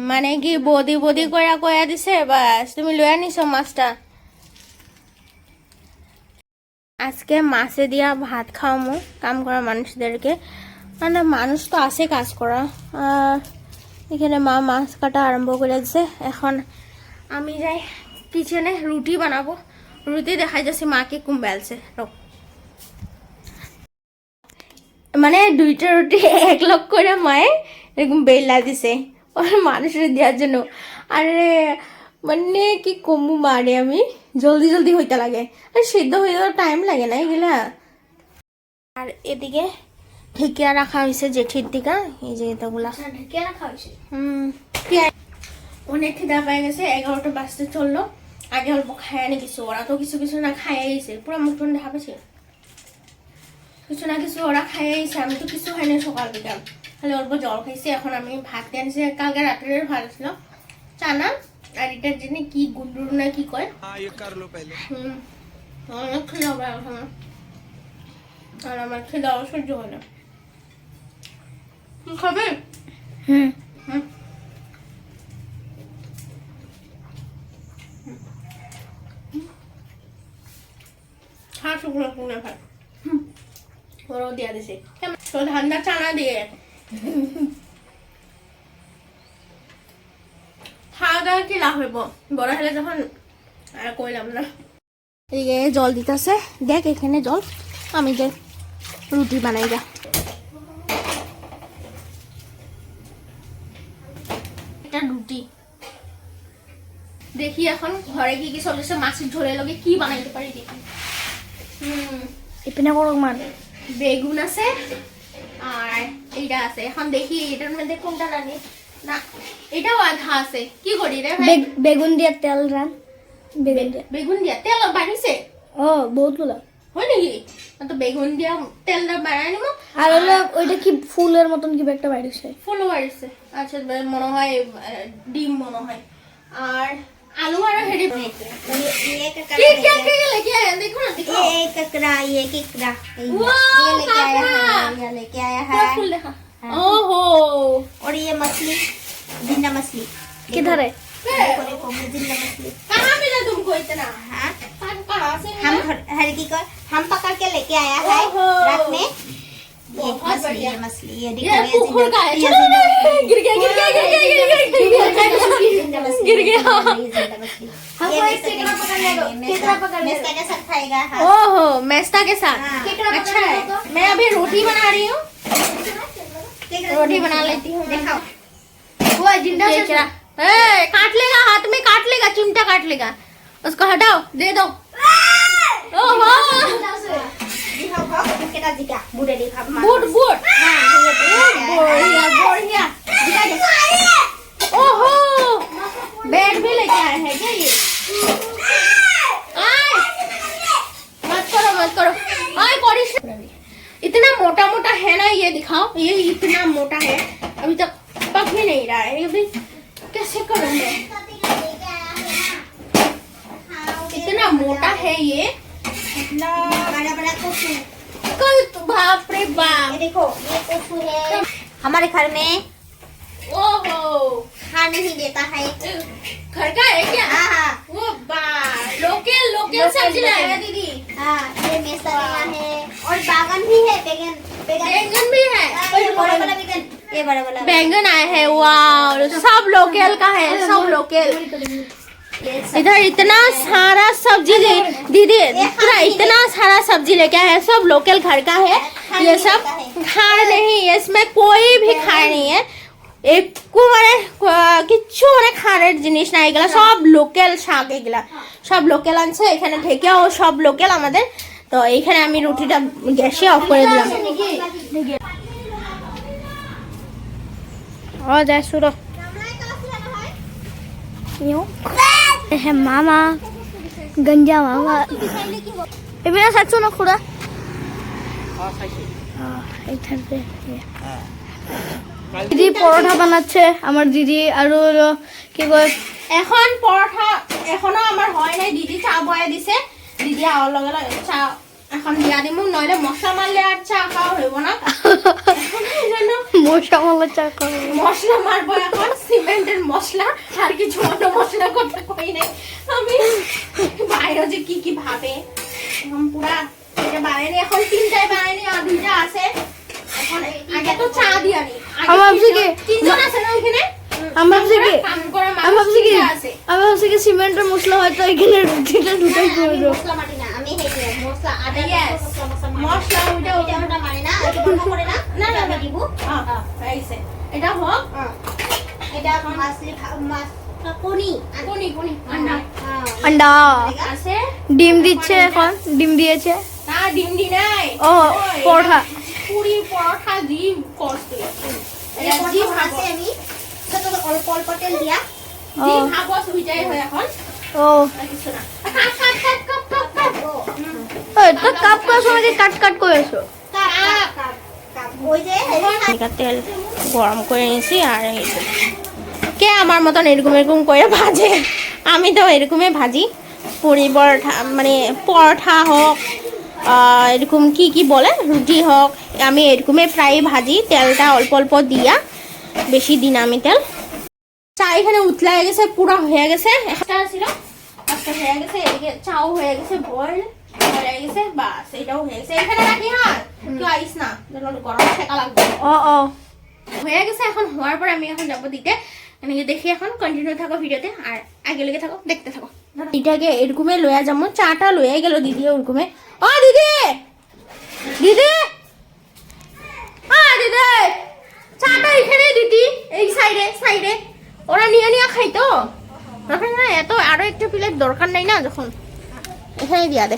মানে কি বদি বদি কইরা কইয়া দিছে বাস তুমি লইয়া নিছো মাছটা আজকে মাছে দিয়া ভাত খাওয়ামো কাম করা মানুষদেরকে মানে মানুষ তো আছে কাজ করা এখানে মা মাছ কাটা আরম্ভ করে দিছে এখন আমি যাই কিচেনে রুটি বানাবো রুটি দেখাই যাচ্ছে মাকে কুম বেলছে মানে দুইটা রুটি এক লক করে মায়ে এরকম বেলা দিছে ওর মানুষের দেওয়ার জন্য আরে মানে কি কমু মারে আমি জলদি জলদি হইতে লাগে আর সিদ্ধ হয়ে যাওয়ার টাইম লাগে না এগুলা আর এদিকে ঢেকিয়া রাখা হয়েছে জেঠির দিকা এই যে এতগুলা ঢেকিয়া রাখা হয়েছে অনেক খিদা পাই গেছে 11টা বাজতে চললো আগে অল্প খায় নি কিছু ওরা তো কিছু কিছু না খাইয়া গেছে পুরো মুখ টন দেখা পেয়েছে কিছু না কিছু ওরা খাইয়া গেছে আমি তো কিছু খাইনি সকাল থেকে খালি অল্প জল খাইছি এখন আমি ভাত দিয়ে আনছি কালকে রাত্রের ভাত ছিল চানা আর এটার জন্য কি গুন্ডুর না কি কয় অনেক খিদা পায় এখন আর আমার খিদা সহ্য হয় না খাবে খা শুকনো শুকনো ভাত ওরাও দিয়া দিছে তো ঠান্ডা চানা দিয়ে খাওয়া দাওয়া কি লাভ হইব বড় হলে যখন আর কইলাম না এদিকে জল দিতেছে দেখ এখানে জল আমি যে রুটি বানাই যা একটা রুটি দেখি এখন ঘরে কি কি সব আছে মাছের ঝোলের লগে কি বানাইতে পারি দেখি এপিনে করক মান বেগুন আছে আর এইটা আছে এখন দেখি এটার মধ্যে কোনটা রানি না এটাও আধা আছে কি করি রে ভাই বেগুন দিয়া তেল রান বেগুন দিয়া তেল বানিছে ও বহুত গুলা হয় নাকি তো বেগুন দিয়া তেলটা বানাই নিব আর ওইটা কি ফুলের মতন কি একটা বাইরেছে ফুলও বাড়িছে আচ্ছা মনে হয় ডিম মনে হয় আর आलू वाला हेडी ये ककड़ा क्या लेके आया देखो ना देखो ये ककड़ा ये केकड़ा ये लेके आया है फूल देखा ओहो और ये मछली जिंदा मछली किधर है देखो देखो जिंदा मछली कहाँ मिला तुमको इतना हाँ कहाँ से हम हर की को हम पकड़ के लेके आया है रात में ये मछली ये देखो ये कुकुर का है गिर गया गिर गया हमको इस केकड़ा पकड़ने दो केकड़ा पकड़ने मेस्ता के साथ खाएगा ओहो मेस्ता के साथ केकड़ा अच्छा है मैं अभी रोटी बना रही हूँ रोटी बना लेती हूँ दिखाओ वो जिंदा केकड़ा काट लेगा हाथ में काट लेगा चिमटा काट लेगा उसको हटाओ दे दो ओहो केकड़ा दिखा बूढ़े दिखा बूट बूट बढ़िया बढ़िया ओहो बेड भी लेके आए हैं क्या ये आए मत करो आए कोरिश इतना मोटा मोटा है ना ये दिखाओ ये इतना मोटा है अभी तक पक भी नहीं रहा है ये भी कैसे करूँगे इतना मोटा है ये बड़ा बड़ा कोसू कल बाप रे बाप ये देखो ये कोसू है हमारे घर में ओहो खा नहीं देता है घर का है क्या हाँ वो लोकल सब्जी लाया है दीदी हाँ ये मेसा है और बैगन भी है बैंगन भी है बड़ा वाला बैगन ये बड़ा वाला बैंगन आए हैं वाह सब लोकल का है सब लोकल इधर इतना सारा सब्जी दीदी इतना सारा सब्जी लेके आए हैं सब लोकल घर का है ये सब खार नहीं है इसमें कोई भी खार नहीं है একটু মানে কিচ্ছু মানে খারের জিনিস না এগুলা সব লোকাল শাক এগুলা সব লোকাল আনছে এখানে ঢেকেও সব লোকাল আমাদের তো এইখানে আমি রুটিটা গ্যাসে অফ করে দিলাম ও যা শুরু হ্যাঁ মামা গঞ্জা মামা এবারে খাচ্ছ না খুড়া এইখানে দিদি পরোটা বানাচ্ছে আমার দিদি আর কি কয় এখন পরোটা এখনো আমার হয় নাই দিদি চা বয়ে দিছে দিদি আওয়ার লগে লগে চা এখন দিয়া দিমু নইলে মশলা মারলে আর চা খাওয়া হইব না মশলা মারলে চা খাওয়া মশলা মারবো এখন সিমেন্টের মশলা মশলা আর কিছু অন্য মশলা কথা কই নাই আমি বাইরে যে কি কি ভাবে এখন পুরা এটা বানাইনি এখন তিনটায় বানাইনি আর দুইটা আছে এখন আগে তো চা দিয়া নি আমি ভাবছি কি তিনজন আছে না ওখানে আমি ভাবছি কি কাম করে আমি ভাবছি কি আছে আমি ভাবছি কি সিমেন্টের মশলা হয়তো এখানে রুটিটা ঢুকাই করে দেবো। মশলা মাটি না আমি হেই মশলা আদা Yes. মশলা ওইটা ওটা মানে না এটা বন্ধ করে না না, না, আমি না। দিব আইছে এটা হোক এটা মাছলি মাছ কোনি কোনি কোনি আন্ডা আন্ডা আছে ডিম দিচ্ছে এখন ডিম দিয়েছে না ডিম দি নাই ও পরোটা পুরি পরোটা ডিম করতে এটা জি ডিম ভাবো আছে আমি ছোট অল্প অল্প তেল দিয়া জি ভাবো সুইটাই হয় এখন ও আর কিছু না কাট কাট কাট কাট কাট কাট ওই তো কাপ করার সময় কি কাট কাট করেছো ওই যে তেল গরম করে নিয়েছি আর এই যে। কে আমার মতন এরকম এরকম করে ভাজে আমি তো এরকমই ভাজি পুরি পরোটা মানে পরোটা হোক এরকম কি কি বলে রুটি হোক আমি এরকমই প্রায় ভাজি তেলটা অল্প অল্প দিয়া বেশি দিন আমি তেল চা এখানে উতলা হয়ে গেছে পুরা হয়ে গেছে একটা ছিল একটা হয়ে গেছে এদিকে চাও হয়ে গেছে বয়েল হয়ে গেছে বাস এটাও হয়ে গেছে এখানে রাখি হ্যাঁ তুই আইস না গরম শেখা লাগবে ও ও হয়ে গেছে এখন হওয়ার পর আমি এখন যাবো দিতে এনেকে দেখি এখন কন্টিনিউ থাকো ভিডিওতে আর আগে লেগে থাকো দেখতে থাকো এটাকে এরকমে লয়া যাবো চাটা লয়ে গেল দিদি ওরকমে ও দিদি দিদি দিদি চাটা এখানে দিদি এই সাইডে সাইডে ওরা নিয়ে নিয়ে খাইতো তখন না এত আরো একটা প্লেট দরকার নাই না যখন এখানে দিয়া দে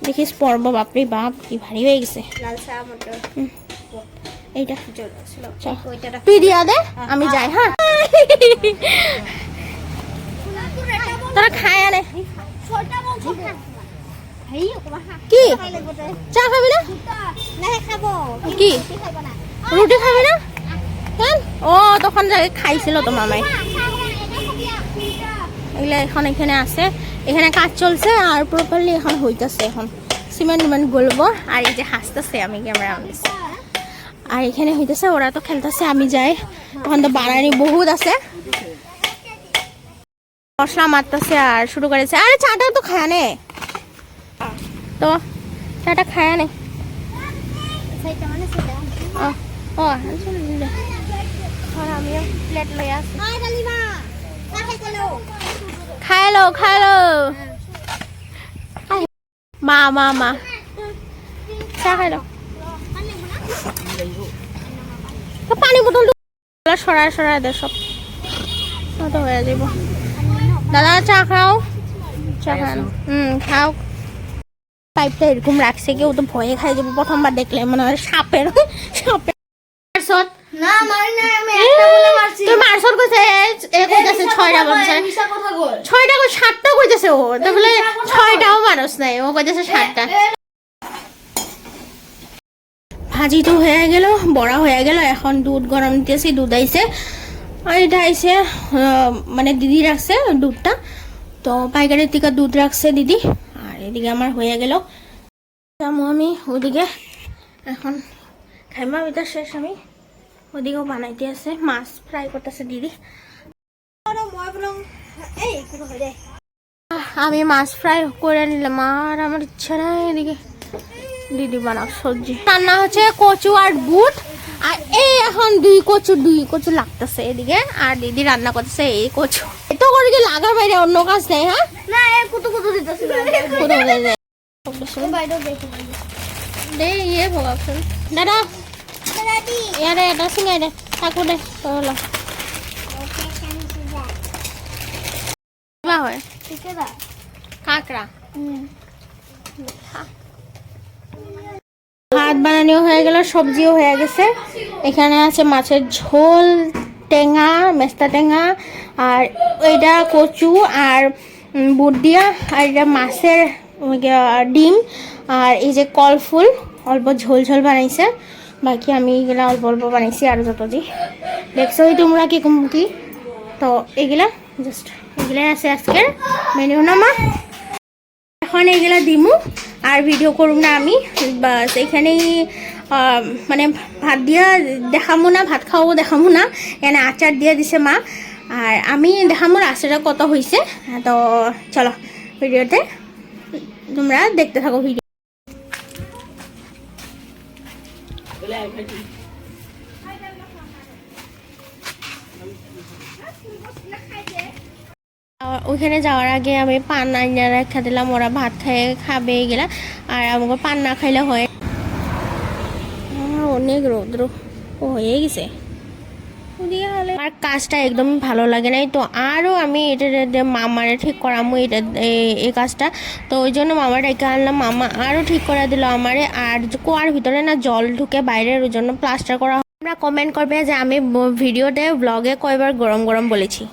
দেখিস পর্ব বাপরে বাপ কি ভারী হয়ে গেছে লাল চা মটর এইটা ছিল চল। ওইটা রাখ তুই দিয়া দে আমি যাই হ্যাঁ তোরা খায় আনে কি চা খাবি না না খাবো কি খাবো না রুটি খাবি না কেন ও তখন যাকে খাইছিল তো মামাই এগুলো এখন এখানে আছে এখানে কাজ চলছে আর প্রপারলি এখন হইতাছে এখন সিমেন্ট টিমেন্ট গলবো আর এই যে হাসতেছে আমি ক্যামেরা আনতেছি আর এখানে হইতেছে ওরা তো খেলতেছে আমি যাই তখন তো বানানি বহুত আছে মশলা মারতেছে আর শুরু করেছে আরে চাটা তো খায় নে তো চাটা খায় নে সেইটা মানে সেটা ও আর আমিও প্লেট লই আসি হাই ডালিমা চা খাইলো খাইলো মা মা মা চা খাইলো তো পানি বোতল সরাই সরাই দে সব তো হয়ে যাব দাদা চা খাও চা খান খাও পাইপটা এরকম রাখছে কেউ তো ভয়ে খাই যাবো প্রথমবার দেখলে মনে হয় সাপের না মারি না আমি একটা বলে মারছি তুই মারছর কইছে এ কইতাছে 6টা বলছে মিশা কথা কই 6টা কই 7টা কইতাছে ও তো বলে 6টাও মানুষ নাই ও কইতাছে 7টা ভাজি তো হয়ে গেল বড়া হয়ে গেল এখন দুধ গরম দিতেছি দুধ আইছে আর এটা আইছে মানে দিদি রাখছে দুধটা তো পাইকারির থেকে দুধ রাখছে দিদি আর এদিকে আমার হয়ে গেল আমি ওদিকে এখন খাইমা এটা শেষ আমি ওদিকেও বানাইতে আছে মাছ ফ্রাই করতেছে দিদি মই বলং এই কোনো হয় দে আমি মাছ ফ্রাই করে নিলাম আর আমার ইচ্ছা নাই এদিকে দিদি বানাও সবজি রান্না হচ্ছে কচু আর বুট আর এই এখন দুই কচু লাগতেছে এদিকে আর দিদি রান্না করতেছে এই কচু এত করে কি লাগার বাইরে অন্য কাজ নেই হ্যাঁ না এ কুতু কুতু দিতেছি বাইরে দেখি দে ইয়ে ভোগাকচোন দাদা ইয়ারে এটা চিঙাই দে থাকো দে তলা কিবা হয় ঠিকে দা কাঁকড়া ভাত বানানিও হয়ে গেল সবজিও হয়ে গেছে এখানে আছে মাছের ঝোল টেঙা মেস্তা টেঙা আর ওইটা কচু আর বুট দিয়া আর এটা মাছের ডিম আর এই যে কল ফুল অল্প ঝোল ঝোল বানাইছে বাকি আমি এগুলা অল্প অল্প বানাইছি আর যত দি দেখছো তোমরা কি কি তো এগুলা জাস্ট এগুলাই আছে আজকের মেনু নামা এখন এগুলা দিমু আর ভিডিও করুম না আমি বাস এখানেই মানে ভাত দিয়া দেখামো না, ভাত খাওয়াবো দেখামো না, এখানে আচার দিয়ে দিছে মা। আর আমি দেখামো আচারটা কত হয়েছে। তো চলো ভিডিওতে তোমরা দেখতে থাকো ভিডিও। ওইখানে যাওয়ার আগে আমি পান আইনা রেখা দিলাম, ওরা ভাত খেয়ে খাবে গেলা। আর আমাকে পান না খাইলে হয়। অনেক রৌদ্র হয়ে গেছে। আমার কাজটা একদম ভালো লাগে নাই, তো আরও আমি এটা মামারে ঠিক করামো এটা এই কাজটা। তো ওই জন্য মামা ডেকে আনলাম, মামা আরও ঠিক করে দিল আমারে। আর কুয়ার ভিতরে না জল ঢুকে বাইরের, ওই জন্য প্লাস্টার করা। তোমরা কমেন্ট করবে যে আমি ভিডিওতে ব্লগে কয়বার গরম গরম বলেছি।